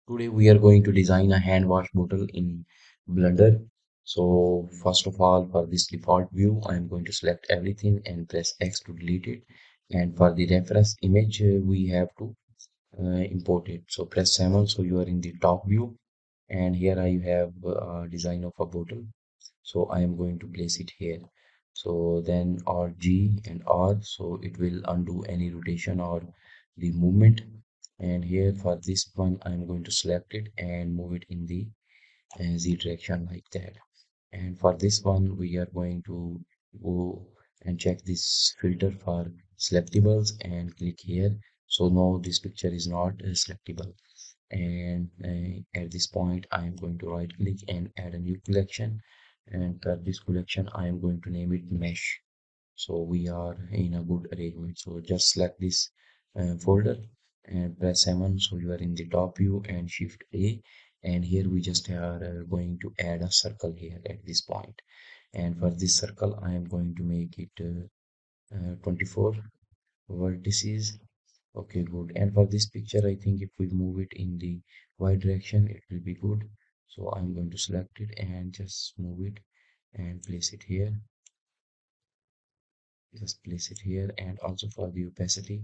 Today we are going to design a hand wash bottle in Blender. So first of all, for this default view, I am going to select everything and press X to delete it. And for the reference image, we have to import it. So press 7 so you are in the top view. And here I have a design of a bottle. So I am going to place it here. So then Alt G and R, so it will undo any rotation or the movement. And here for this one I'm going to select it and move it in the Z direction like that. And for this one we are going to go and check this filter for selectables and click here. So now this picture is not selectable. And at this point I am going to right click and add a new collection, and for this collection I am going to name it mesh. So we are in a good arrangement. So just select this folder and press 7 so you are in the top view, and shift A, and here we just are going to add a circle here at this point. And for this circle I am going to make it 24 vertices. Okay, good. And for this picture, I think if we move it in the y direction, it will be good. So I'm going to select it and just move it and place it here. Just place it here, and also for the opacity,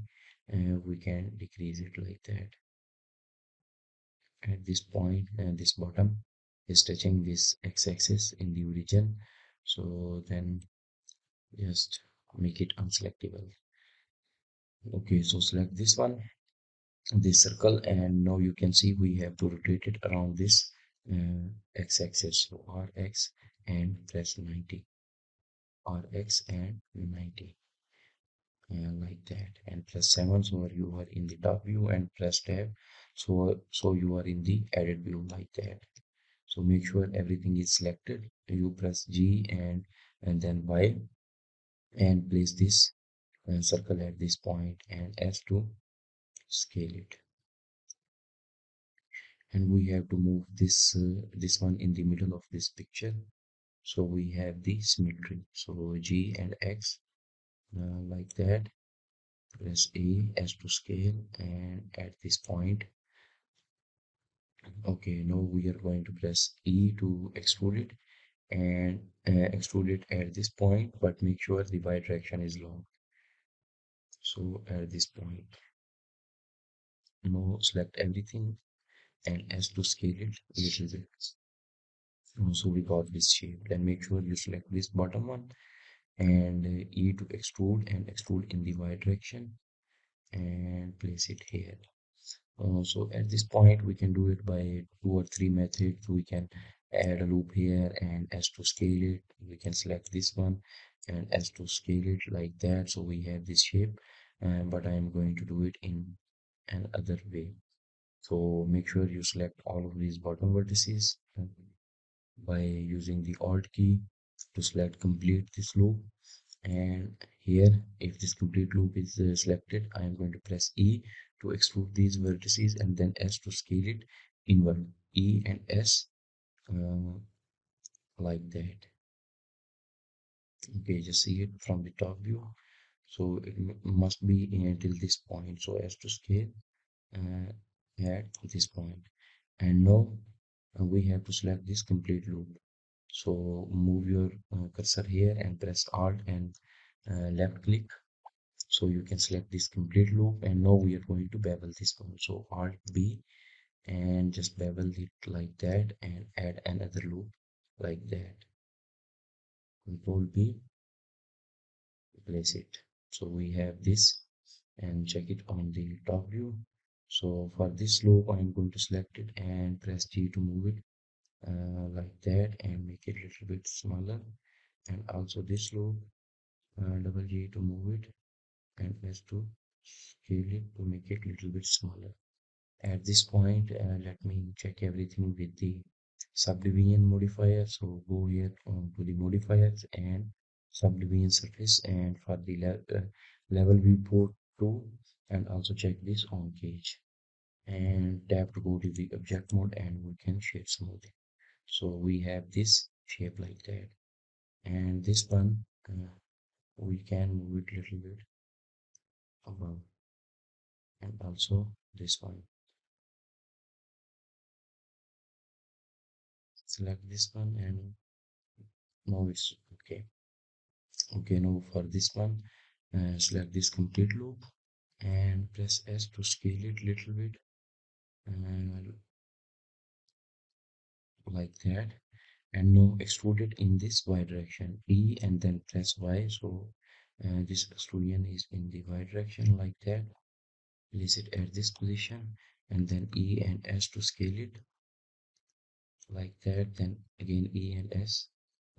we can decrease it like that. At this point, and this bottom is touching this x-axis in the origin. So then just make it unselectable. Okay, so select this one, this circle, and now you can see we have to rotate it around this x-axis. So rx and press 90, rx and 90, and like that, and press 7 so you are in the top view, and press tab so you are in the edit view like that. So make sure everything is selected. You press G and then Y, and place this circle at this point, and S to scale it. And we have to move this one in the middle of this picture, so we have the symmetry. So G and X, like that. Press A as to scale, and at this point, okay, now we are going to press E to extrude it, and extrude it at this point, but make sure the Y direction is long. So at this point, now select everything and S to scale it a little bit. So we got this shape. Then make sure you select this bottom one, and E to extrude, and extrude in the Y direction, and place it here. So at this point we can do it by 2 or 3 methods. We can add a loop here, and as to scale it we can select this one and as to scale it like that, so we have this shape. But I am going to do it in another way. So make sure you select all of these bottom vertices by using the Alt key to select complete this loop. And here, if this complete loop is selected, I am going to press E to extrude these vertices, and then S to scale it inward. E and S, uh, like that. Okay, just see it from the top view. So it must be till this point. So S to scale uh, at this point. And now we have to select this complete loop. So move your cursor here and press Alt and left click, so you can select this complete loop. And now we are going to bevel this one. So Alt B, and just bevel it like that, and add another loop like that. Control B, place it. So we have this, and check it on the top view. So for this loop I'm going to select it and press G to move it like that, and make it a little bit smaller. And also this loop, double G to move it, and S to scale it to make it a little bit smaller. At this point, let me check everything with the subdivision modifier. So go here to the modifiers and subdivision surface, and for the level viewport 2, and also check this on gauge, and tap to go to the object mode, and we can shade smoothing. So we have this shape like that, and this one we can move it a little bit above, and also this one. select this one, and now it's okay. Okay, now for this one, select this complete loop and press S to scale it little bit, uh, like that. And now extrude it in this y direction, E, and then press Y. So this extrusion is in the y direction, like that. Place it at this position, and then E and S to scale it, like that. Then again E and S,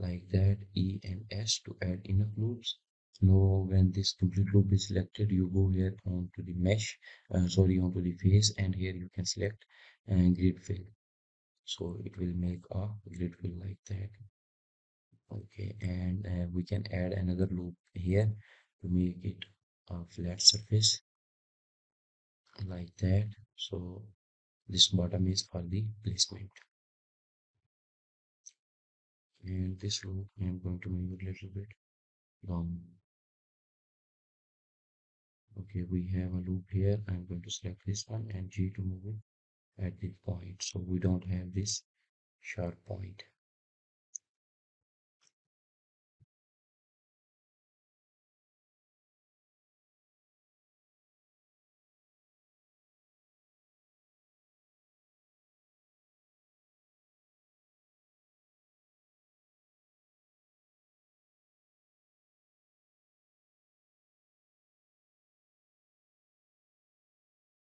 like that. E and S to add enough loops. Now when this complete loop is selected, you go here onto the mesh, onto the face, and here you can select grid fill. So it will make a grid fill like that. Okay, and we can add another loop here to make it a flat surface, like that. So this bottom is for the placement, and this loop I'm going to make it a little bit long. Okay, we have a loop here. I'm going to select this one and G to move it at the point, so we don't have this sharp point.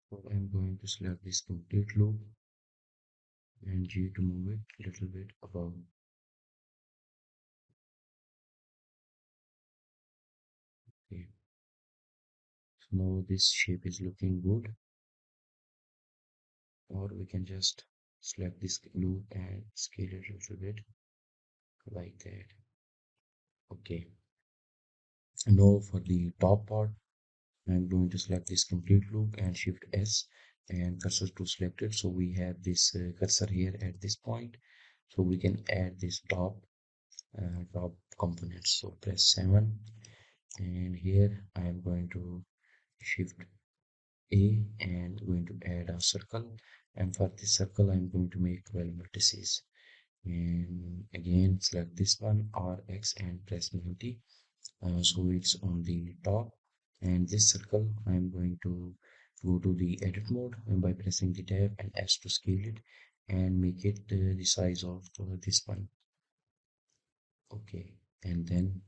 So I'm going to select this complete loop and G to move it a little bit above. Okay, so now this shape is looking good, or we can just select this loop and scale it a little bit, like that. Okay, and now for the top part, I'm going to select this complete loop and shift S and cursor to select it. So we have this cursor here at this point, so we can add this top components. So press 7, and here I am going to shift A and going to add a circle, and for this circle I'm going to make 12 vertices. And again select this one, RX, and press 90, so it's on the top. And this circle I'm going to go to the edit mode by pressing the tab and S to scale it and make it the size of this one. Okay, and then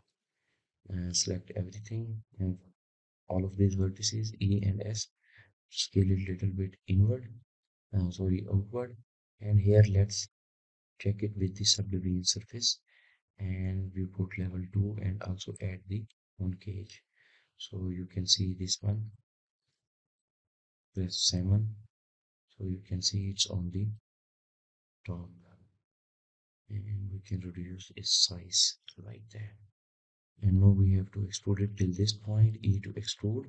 select everything and all of these vertices, E and S, scale it little bit outward. And here let's check it with the subdivision surface, and we put level 2 and also add the one cage. So you can see this one, press 7, so you can see it's on the top, and we can reduce its size like that. And now we have to extrude it till this point, E to extrude,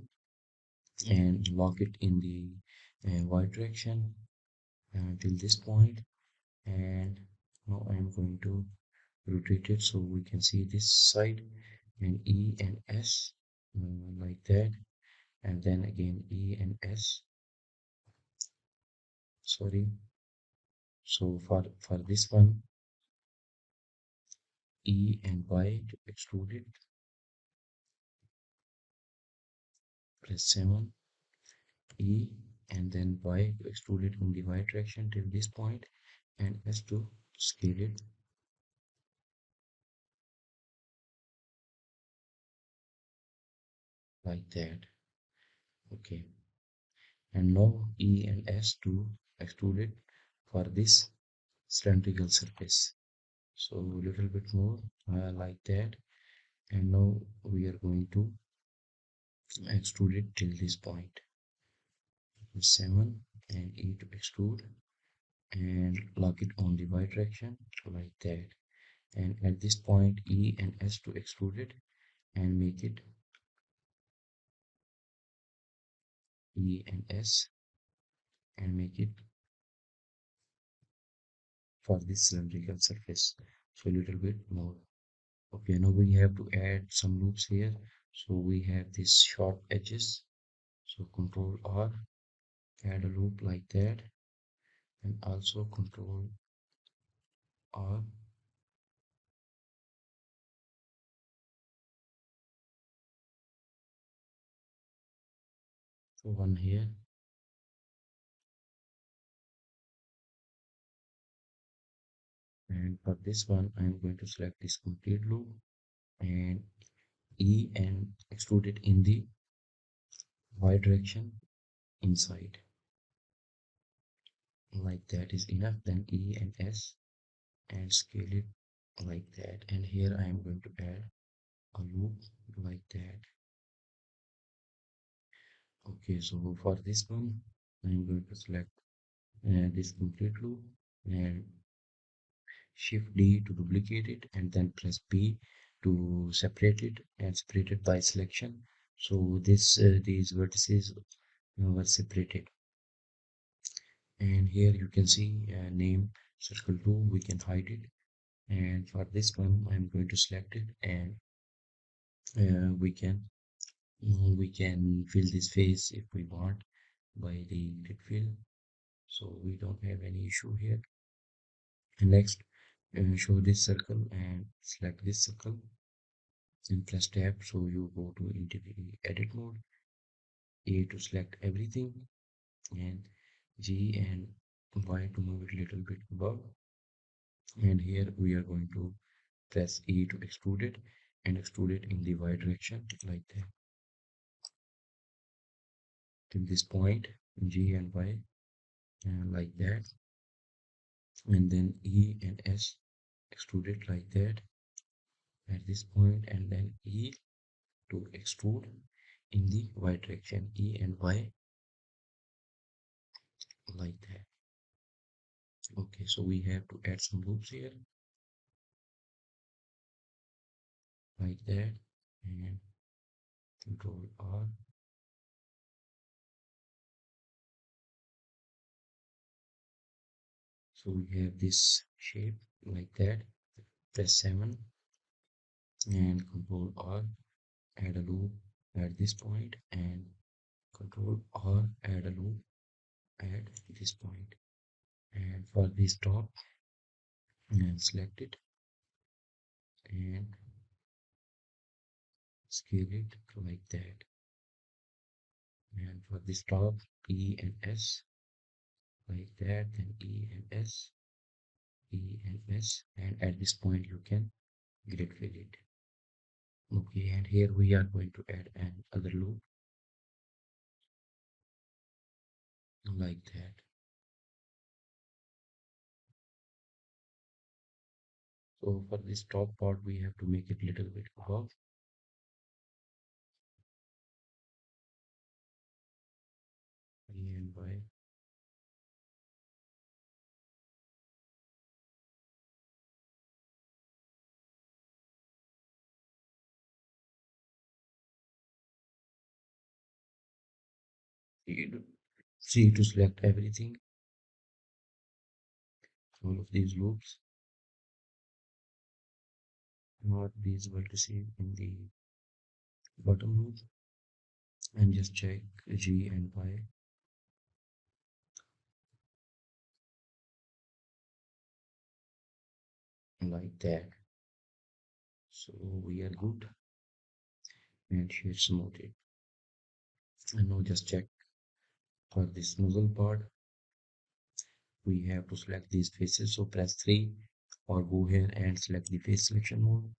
and lock it in the y direction till this point. And now I'm going to rotate it so we can see this side, and E and S, like that. And then again E and S, sorry. So for this one, E and Y to extrude it, press 7, E, and then Y to extrude it in the Y direction till this point, and S to scale it, like that. Okay, and now E and S to extrude it for this cylindrical surface. So a little bit more, like that. And now we are going to extrude it till this point. 7 and E to extrude, and lock it on the Y direction, like that. And at this point E and S to extrude it and make it E and S, and make it for this cylindrical surface. So a little bit more. Okay, now we have to add some loops here. So we have these sharp edges. So Control R, add a loop like that, and also Control R. So one here, and for this one I'm going to select this complete loop and E and extrude it in the y direction inside. Like that is enough. Then E and S and scale it like that. And here I am going to add a loop like that. Okay, so for this one I'm going to select this complete loop and shift D to duplicate it and then press P to separate it and separate it by selection. So these vertices were separated. And here you can see name circle 2, we can hide it. And for this one I'm going to select it and we can fill this face if we want by the grid fill, so we don't have any issue here. And next, show this circle and select this circle and press tab, so you go to into the edit mode. A to select everything and G and Y to move it a little bit above. And here we are going to press E to extrude it and extrude it in the Y direction like that till this point, G and Y, and like that. And then E and S extrude it like that at this point, and then E to extrude in the Y direction, E and Y like that. Okay, so we have to add some loops here like that, and control R. So we have this shape like that. Press 7 and control R, add a loop at this point, and control R, add a loop at this point. And for this top, and select it and scale it like that. And for this top, E and S like that, then E and S, E and S, and at this point you can grid fill it. Okay, and here we are going to add another loop like that. So for this top part we have to make it little bit above. E and Y. C to select everything, all of these loops, not these vertices in the bottom loop, and just check G and Y like that. So we are good, and here smooth it. And now just check for this nozzle part, we have to select these faces. So press 3 or go here and select the face selection mode,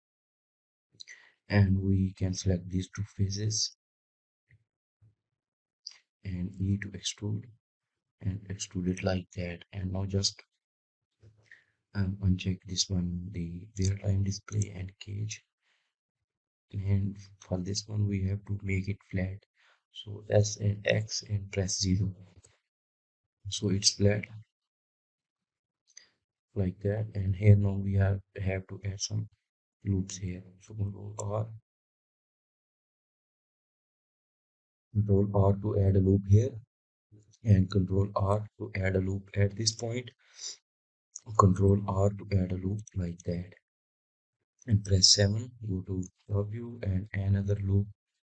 and we can select these two faces and E to extrude and extrude it like that. And now just uncheck this one, the real time display and cage, and for this one we have to make it flat. So S and X and press 0, so it's flat like that. And here now we have to add some loops here. So control R to add a loop here, and control R to add a loop at this point, control R to add a loop like that, and press 7, go to top view and another loop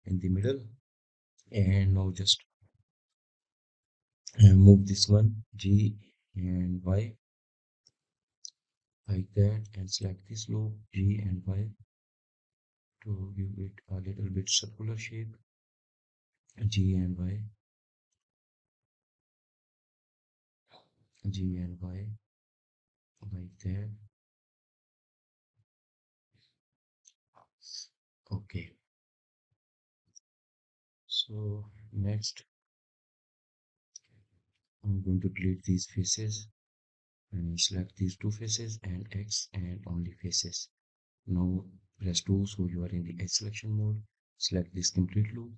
in the middle. And now just move this one G and Y like that, and select this loop G and Y to give it a little bit circular shape. G and Y, G and Y, like that. Okay, so next I'm going to delete these faces and select these two faces and X and only faces. Now press 2 so you are in the X selection mode. Select this complete loop,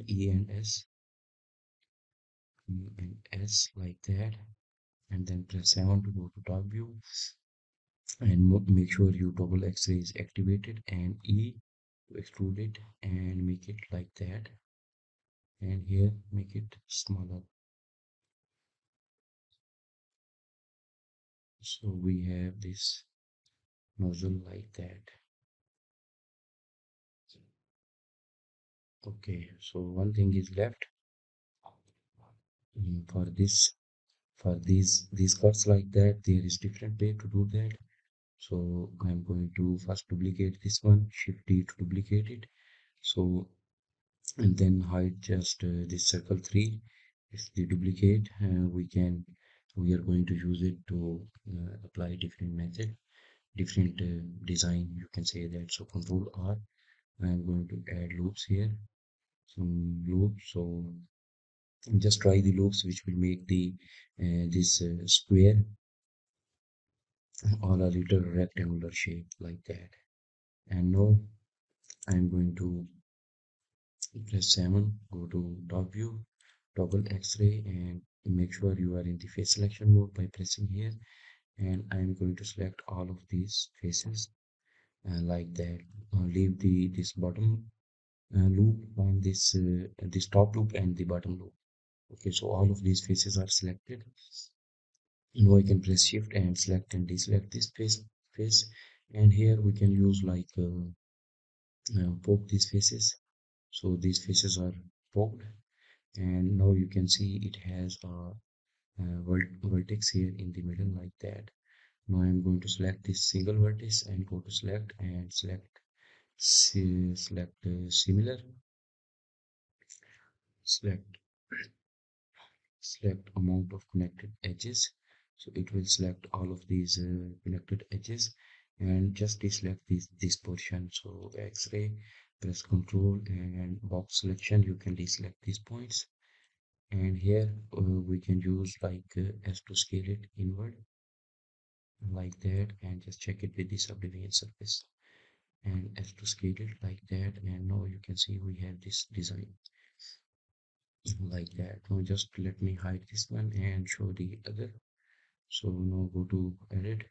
E and S, E and S, like that, and then press 7 to go to top view, and make sure your toggle X-ray is activated, and E to extrude it and make it like that, and here make it smaller. So we have this nozzle like that. Okay, so one thing is left. For this, for these cuts like that, there is different way to do that. So I'm going to first duplicate this one, Shift D to duplicate it. So and then hide just this circle 3 is the duplicate. We are going to use it to apply different method, different design, you can say that. So Control R, I'm going to add loops here, some loops. So just try the loops which will make the this square or a little rectangular shape like that. And now I'm going to press 7, go to top view, toggle X-ray, and make sure you are in the face selection mode by pressing here. And I'm going to select all of these faces like that. Leave the this bottom loop on this top loop and the bottom loop. Okay, so all of these faces are selected. Now I can press shift and select and deselect this face, and here we can use like poke these faces. So these faces are poked, and now you can see it has a vertex here in the middle like that. Now I'm going to select this single vertex and go to select and select similar, select select amount of connected edges. So it will select all of these connected edges, and just deselect this portion. So X-ray, press Control and box selection, you can deselect these points. And here we can use like S to scale it inward like that, and just check it with the subdivision surface, and S to scale it like that. And now you can see we have this design like that. Now just let me hide this one and show the other. So now go to edit,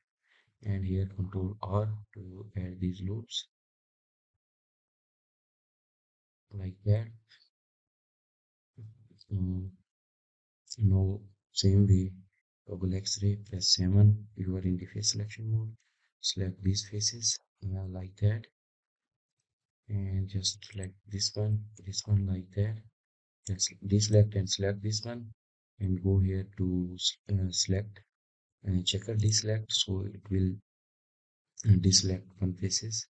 and here Control R to add these loops like that. um, Now same way, toggle X-ray, press 7, you are in the face selection mode, select these faces like that, and just select this one like that. Let's deselect and select this one, and go here to select and checker deselect, so it will deselect one faces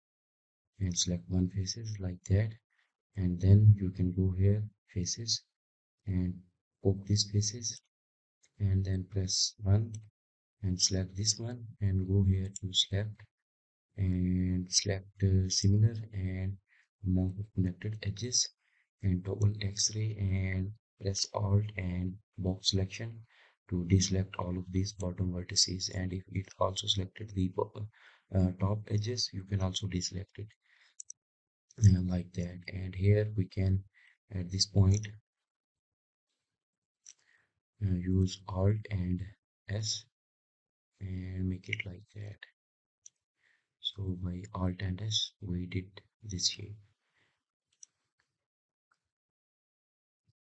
and select one faces like that. And then you can go here faces and poke these faces, and then press 1 and select this one, and go here to select and select similar and amount of connected edges, and toggle X-ray and press Alt and box selection to deselect all of these bottom vertices. And if it also selected the top edges, you can also deselect it like that. And here we can at this point use Alt and S and make it like that. So by Alt and S we did this shape.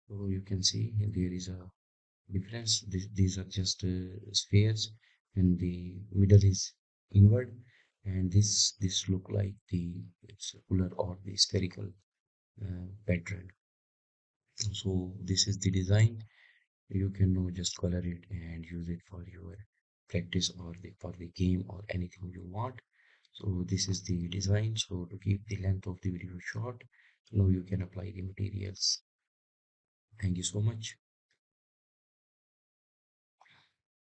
So you can see there is a difference. These are just spheres, and the middle is inward, and this look like the circular or the spherical pattern. So this is the design. You can now just color it and use it for your practice or for the game or anything you want. So this is the design. So to keep the length of the video short, now you can apply the materials. Thank you so much.